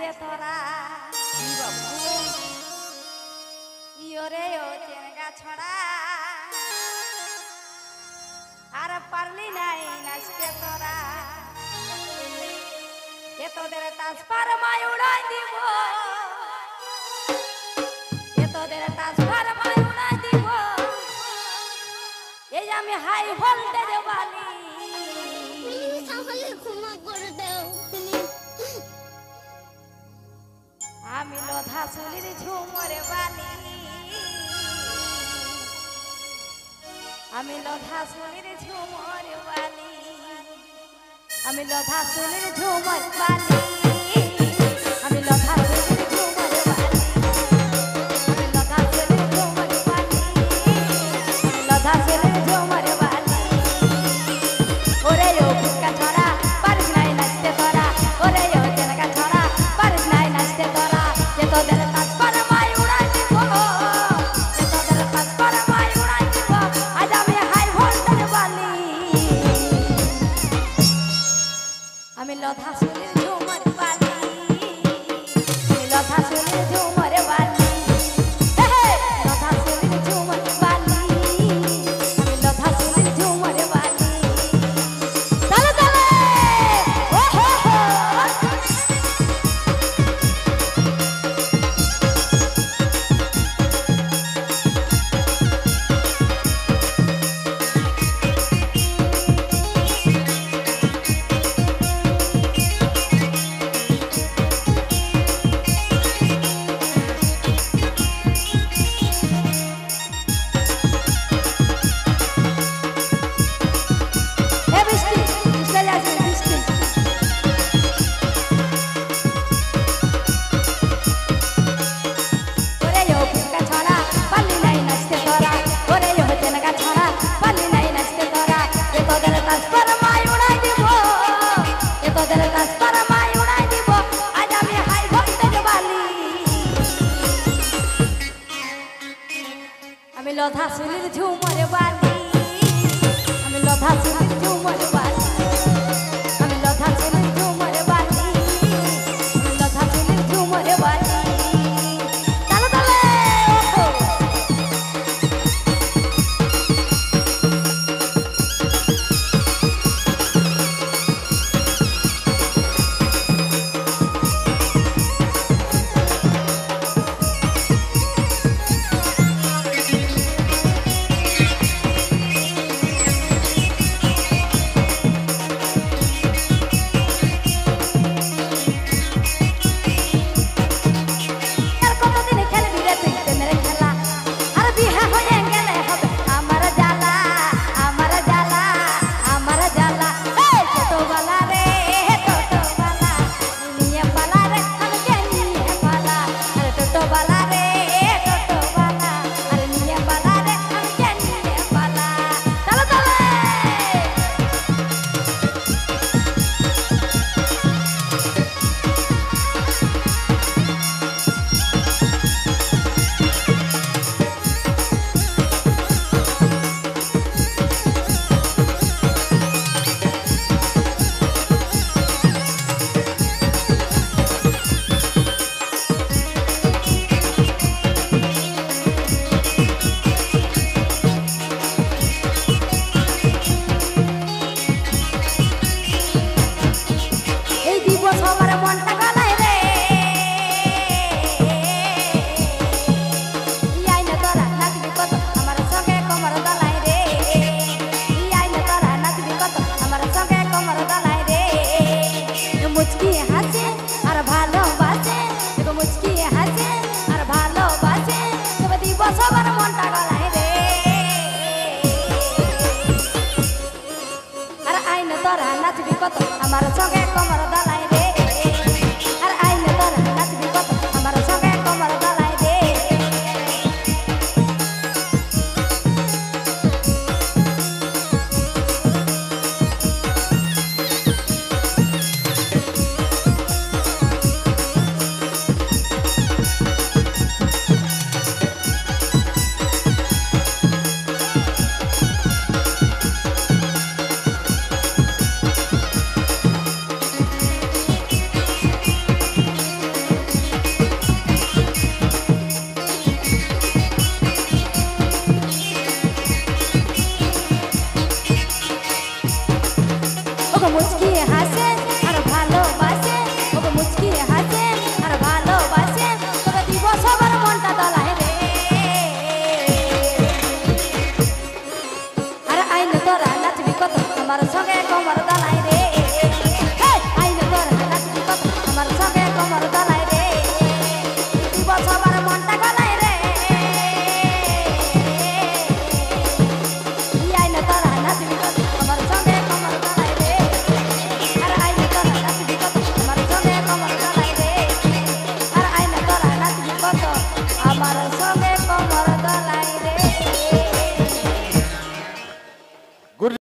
নাচতে তোরা ইয়োরে ও চেঙ্গা ছড়া আর পারলি নাই নাচতে তোরা এ তোদের তাস পার মায় উড়াই দিব এ তোদের তাস পার মায় উড়াই দিব এই আমি হাই ভোল্টেজ বালি আমি লধা চুলির ঝুমর বালি আমি লধা চুলির ঝুমর বালি আমি লধা চুলির ঝুমর বালি আমি লধা চুলির ঝুমর বালি আমি লধা চুলির ঝুমর বালি আমি লধা চুলির ঝুমর বালি ওরে ও ফুচকা ছড়া পারিস নাই নাচতে তোরা ওরে ও চেনকা ছড়া পারিস নাই নাচতে তোরা এ তোদের তাস পার মায় উড়াই দিব এ তোদের তাস পার মায় উড়াই দিব আজ আমি হাই ভোল্টেজ বালি আমি লধা চুলির ঝুমর বালি আমি লধা চুলির ঝুমর বালি লধা চুলির ঝুমর বালি আমি লধা চুলির ঝুমর বালি তালে তালে ও হো হো এ বৃষ্টি বৃষ্টি আসবে বৃষ্টি ওরে ও ফুচকা ছড়া পারলি নাই নাচতে তোরা ওরে ও চেনকা ছড়া পারলি নাই নাচতে তোরা এ তোদের তাস পার মায় উড়াই দিব এ তোদের তাস পার মায় উড়াই দিব আজ আমি হাই ভোল্টেজ বালি আমি লধা চুলির ঝুমর বালি আমি লধা চুলির ঝুমর